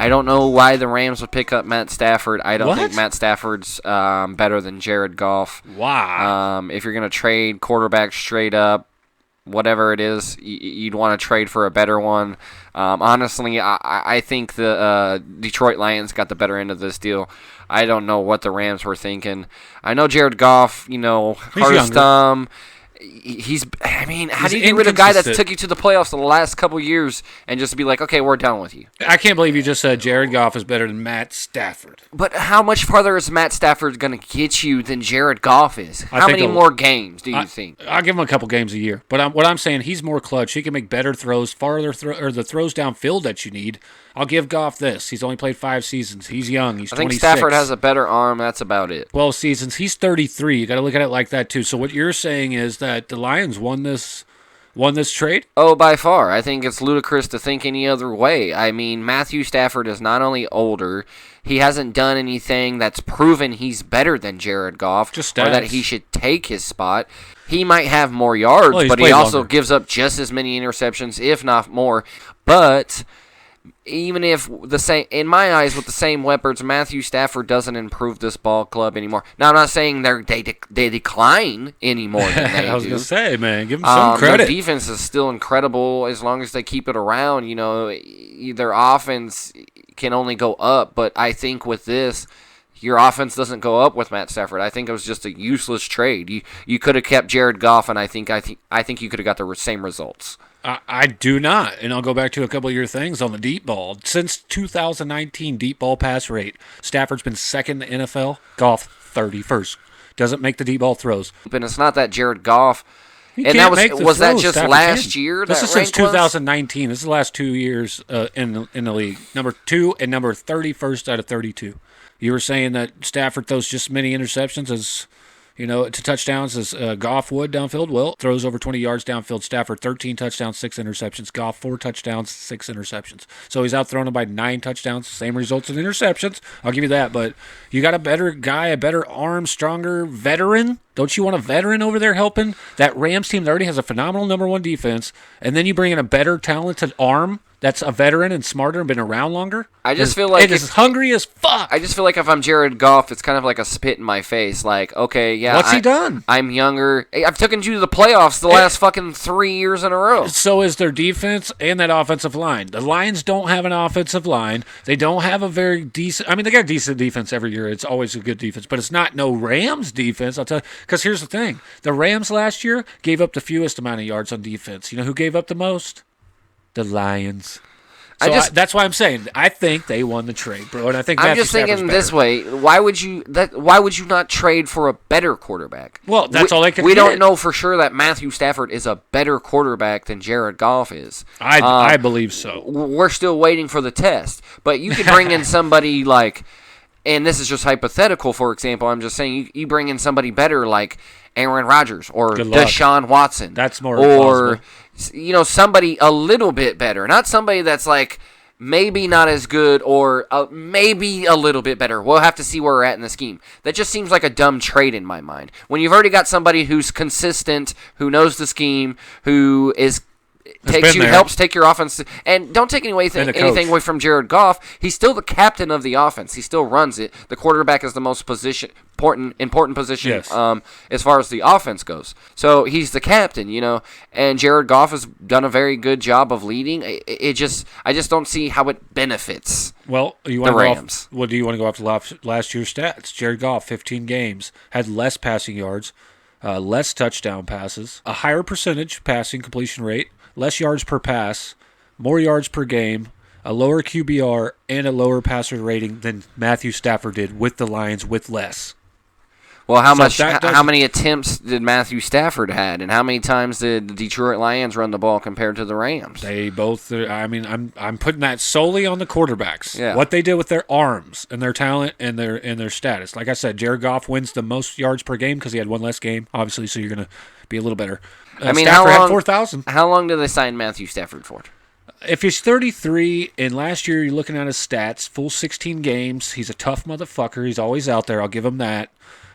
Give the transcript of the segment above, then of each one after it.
I don't know why the Rams would pick up Matt Stafford. I don't think What? Matt Stafford's better than Jared Goff. Wow. If you're going to trade quarterback straight up, whatever it is, you'd want to trade for a better one. Honestly, I think the Detroit Lions got the better end of this deal. I don't know what the Rams were thinking. I know Jared Goff, hard as thumb. How do you get rid of a guy that took you to the playoffs the last couple years and just be like, okay, we're done with you? I can't believe you just said Jared Goff is better than Matt Stafford. But how much farther is Matt Stafford going to get you than Jared Goff is? How many more games do you think? I'll give him a couple games a year. But what I'm saying, he's more clutch. He can make better throws, or the throws downfield that you need. I'll give Goff this. He's only played 5 seasons. He's young. He's 26. I think Stafford has a better arm. That's about it. 12 seasons. He's 33. You got to look at it like that, too. So what you're saying is that the Lions won this trade? Oh, by far. I think it's ludicrous to think any other way. I mean, Matthew Stafford is not only older, he hasn't done anything that's proven he's better than Jared Goff, just or that he should take his spot. He might have more yards, but he also gives up just as many interceptions, if not more. But even if in my eyes, with the same weapons, Matthew Stafford doesn't improve this ball club anymore. Now, I'm not saying they decline any more than they do. I was going to say, man, give them some credit. Their defense is still incredible as long as they keep it around. Their offense can only go up, but I think with this, your offense doesn't go up with Matt Stafford. I think it was just a useless trade. You could have kept Jared Goff, and I think you could have got the same results. I do not, and I'll go back to a couple of your things on the deep ball. Since 2019 deep ball pass rate, Stafford's been second in the NFL, Goff 31st. Doesn't make the deep ball throws. But it's not that Jared Goff. He and can't that make the was that throws, just Stafford last can. year? This that is since rank was? 2019. This is the last 2 years in the league. Number 2 and number 31st out of 32. You were saying that Stafford throws just as many interceptions as to touchdowns as Goff would downfield. Well, throws over 20 yards downfield. Stafford 13 touchdowns, 6 interceptions. Goff 4 touchdowns, 6 interceptions. So he's outthrown him by 9 touchdowns. Same results in interceptions. I'll give you that. But you got a better guy, a better arm, stronger veteran. Don't you want a veteran over there helping? That Rams team that already has a phenomenal number 1 defense, and then you bring in a better, talented arm that's a veteran and smarter and been around longer? I just feel like it is hungry as fuck. I just feel like if I'm Jared Goff, it's kind of like a spit in my face. Like, okay, yeah. What's he done? I'm younger. Hey, I've taken you to the playoffs the last fucking 3 years in a row. So is their defense and that offensive line. The Lions don't have an offensive line. They don't have a very decent... I mean, they got a decent defense every year. It's always a good defense, but it's not no Rams defense, I'll tell you. Because here's the thing. The Rams last year gave up the fewest amount of yards on defense. You know who gave up the most? The Lions. So that's why I'm saying I think they won the trade, bro. And I think I'm just thinking this way: why would you not trade for a better quarterback? Well, that's all they can. We don't know for sure that Matthew Stafford is a better quarterback than Jared Goff is. I believe so. We're still waiting for the test, but you could bring in somebody like, and this is just hypothetical. For example, I'm just saying you bring in somebody better like Aaron Rodgers or Deshaun Watson. That's more or plausible. Somebody a little bit better, not somebody that's like maybe not as good or maybe a little bit better. We'll have to see where we're at in the scheme. That just seems like a dumb trade in my mind. When you've already got somebody who's consistent, who knows the scheme, who helps take your offense, and don't take anything away from Jared Goff. He's still the captain of the offense. He still runs it. The quarterback is the most important position as far as the offense goes. So he's the captain, and Jared Goff has done a very good job of leading. I just don't see how it benefits. Well, do you want to go off to last year's stats? Jared Goff, 15 games, had less passing yards, less touchdown passes, a higher percentage passing completion rate, less yards per pass, more yards per game, a lower QBR, and a lower passer rating than Matthew Stafford did with the Lions with less. Well, how many attempts did Matthew Stafford had, and how many times did the Detroit Lions run the ball compared to the Rams? They both. I mean, I'm putting that solely on the quarterbacks. Yeah. What they did with their arms and their talent and their status. Like I said, Jared Goff wins the most yards per game because he had one less game, obviously. So you're gonna be a little better. Stafford had 4,000. How long did they sign Matthew Stafford for? If he's 33, and last year you're looking at his stats, full 16 games. He's a tough motherfucker. He's always out there. I'll give him that.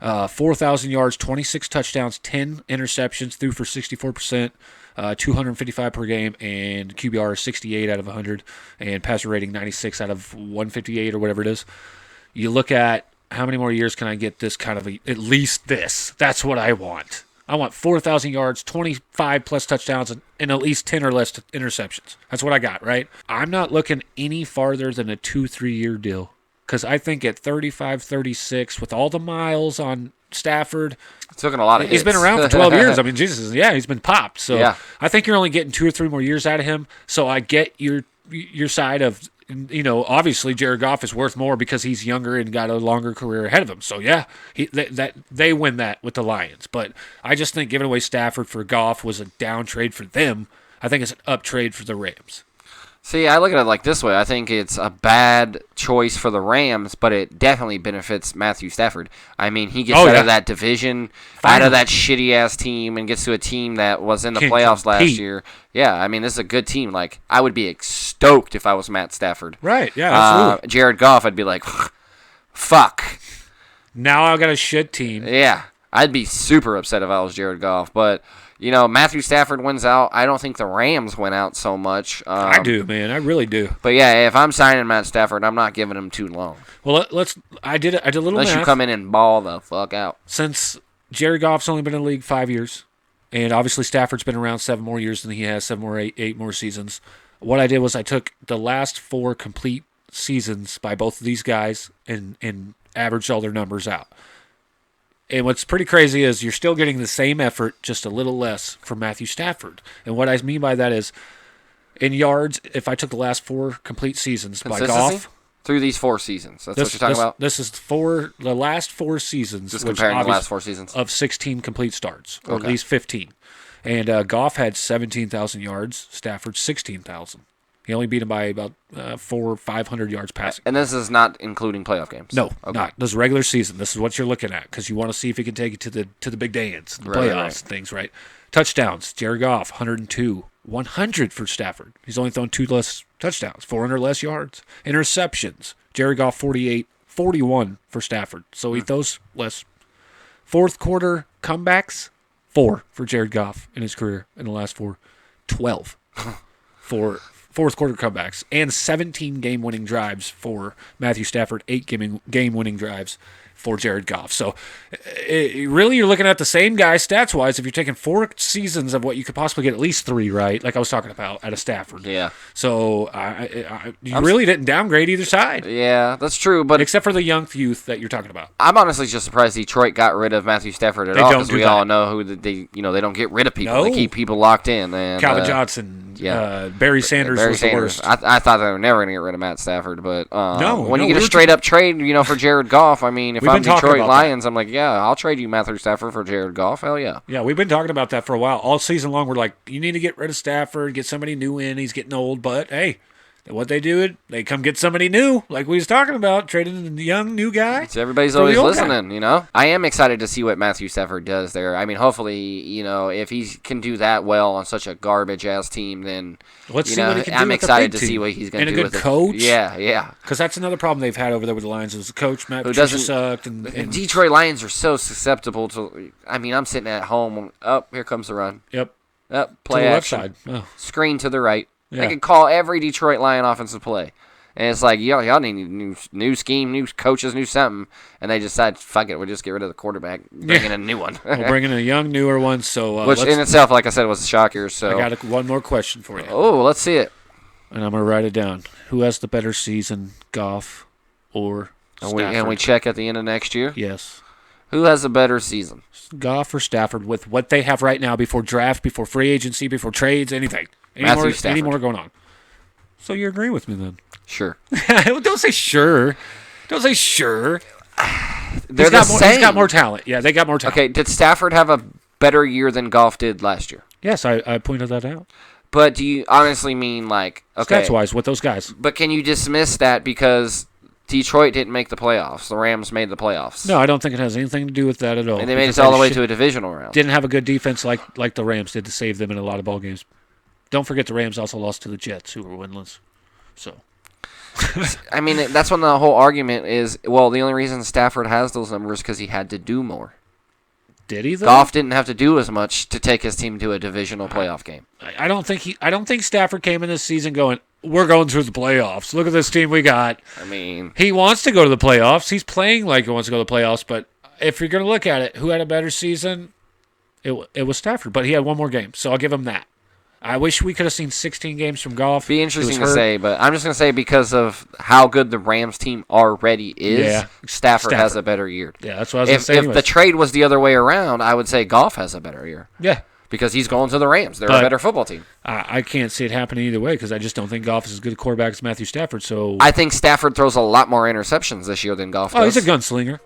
4,000 yards, 26 touchdowns, 10 interceptions, threw for 64%. 255 per game, and QBR 68 out of 100, and passer rating 96 out of 158 or whatever it is. You look at how many more years can I get this kind of at least this. That's what I want. I want 4,000 yards, 25 plus touchdowns, and at least 10 or less interceptions. That's what I got, right? I'm not looking any farther than a 2-3 year deal, because I think at 35, 36, with all the miles on Stafford, took a lot of hits. He's been around for 12 years. I mean, Jesus, yeah, he's been popped. So yeah. I think you're only getting 2 or 3 more years out of him. So I get your side of, obviously Jared Goff is worth more because he's younger and got a longer career ahead of him. So yeah, they win that with the Lions. But I just think giving away Stafford for Goff was a down trade for them. I think it's an up trade for the Rams. See, I look at it like this way. I think it's a bad choice for the Rams, but it definitely benefits Matthew Stafford. I mean, he gets out of that division, out of that shitty-ass team, and gets to a team that was in the playoffs last year. Yeah, I mean, this is a good team. Like, I would be stoked if I was Matt Stafford. Right, yeah, absolutely. Jared Goff, I'd be like, fuck. Now I've got a shit team. Yeah, I'd be super upset if I was Jared Goff, but... Matthew Stafford wins out. I don't think the Rams went out so much. I do, man. I really do. But yeah, if I'm signing Matt Stafford, I'm not giving him too long. Well, I did a little Unless math. you come in and ball the fuck out. Since Jared Goff's only been in the league 5 years, and obviously Stafford's been around 7 more years than he has, 7 or 8 more seasons. What I did was I took the last 4 complete seasons by both of these guys and averaged all their numbers out. And what's pretty crazy is you're still getting the same effort, just a little less from Matthew Stafford. And what I mean by that is, in yards, if I took the last 4 complete seasons by Goff... Through these 4 seasons. That's what you're talking about? This is the last 4 seasons. Just comparing the last 4 seasons. Of 16 complete starts, or at least 15. And Goff had 17,000 yards, Stafford 16,000. He only beat him by about 400 or 500 yards passing. And this is not including playoff games? No, not. This is regular season. This is what you're looking at because you want to see if he can take you to the big dance, the playoffs and things, right? Touchdowns, Jared Goff, 102. 100 for Stafford. He's only thrown 2 less touchdowns, 400 less yards. Interceptions, Jared Goff, 48. 41 for Stafford. So he throws less. Fourth quarter comebacks, 4 for Jared Goff in his career in the last 4. 12 for fourth quarter comebacks, and 17 game-winning drives for Matthew Stafford, 8 game-winning drives for Jared Goff. So really you're looking at the same guy stats-wise if you're taking 4 seasons of what you could possibly get at least 3, right? Like I was talking about out of Stafford. Yeah. So you really didn't downgrade either side. Yeah, that's true. But except for the young youth that you're talking about. I'm honestly just surprised Detroit got rid of Matthew Stafford at all, because we all know who they don't get rid of people. No. They keep people locked in. And, Calvin Johnson, Barry Sanders was the worst. I thought they were never going to get rid of Matt Stafford, but when you get a straight-up trade, for Jared Goff, I mean, if I'm Detroit Lions, I'm like, yeah, I'll trade you Matthew Stafford for Jared Goff. Hell yeah. Yeah, we've been talking about that for a while. All season long, we're like, you need to get rid of Stafford, get somebody new in. He's getting old, but hey, what they do, they come get somebody new, like we was talking about, trading the young, new guy. So everybody's always listening, I am excited to see what Matthew Stafford does there. I mean, hopefully, if he can do that well on such a garbage-ass team, then, I'm excited to see what he's going to do with it. And a good coach. Yeah. Because that's another problem they've had over there with the Lions is the coach, Matt Patricia sucked. And Detroit Lions are so susceptible to, I'm sitting at home, here comes the run. Yep. Play action. Left side. Oh. Screen to the right. Yeah. They can call every Detroit Lion offensive play. And it's like, y'all need new scheme, new coaches, new something. And they decide, fuck it, we'll just get rid of the quarterback, bring in a new one. We'll bring in a young, newer one. So, which in itself, like I said, was a shocker. So I got one more question for you. Oh, let's see it. And I'm going to write it down. Who has the better season, Goff or Stafford? And we check at the end of next year? Yes. Who has a better season? Goff or Stafford with what they have right now before draft, before free agency, before trades, anything. Any more going on. So you agree with me then? Sure. Don't say sure. Don't say sure. They're the same. He's got more talent. Yeah, they got more talent. Okay, did Stafford have a better year than Goff did last year? Yes, I pointed that out. But do you honestly mean stats-wise with those guys? But can you dismiss that because Detroit didn't make the playoffs? The Rams made the playoffs. No, I don't think it has anything to do with that at all. And they made it all the way to a divisional round. Didn't have a good defense like the Rams did to save them in a lot of ball games. Don't forget the Rams also lost to the Jets, who were winless. So, I mean, that's when the whole argument is, well, the only reason Stafford has those numbers is because he had to do more. Did he though? Goff didn't have to do as much to take his team to a divisional playoff game. I don't think Stafford came in this season going, we're going through the playoffs. Look at this team we got. I mean, he wants to go to the playoffs. He's playing like he wants to go to the playoffs. But if you're going to look at it, who had a better season? It was Stafford, but he had one more game, so I'll give him that. I wish we could have seen 16 games from Goff. Be interesting to say, but I'm just going to say because of how good the Rams team already is, Stafford has a better year. Yeah, that's what I was going to say. If the trade was the other way around, I would say Goff has a better year. Yeah. Because he's going to the Rams. They're a better football team. I can't see it happening either way because I just don't think Goff is as good a quarterback as Matthew Stafford. So I think Stafford throws a lot more interceptions this year than Goff does. Oh, he's a gunslinger.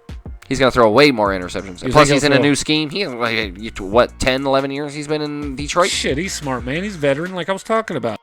He's going to throw way more interceptions. Plus, he's in a new scheme. He has, 10, 11 years he's been in Detroit? Shit, he's smart, man. He's a veteran like I was talking about.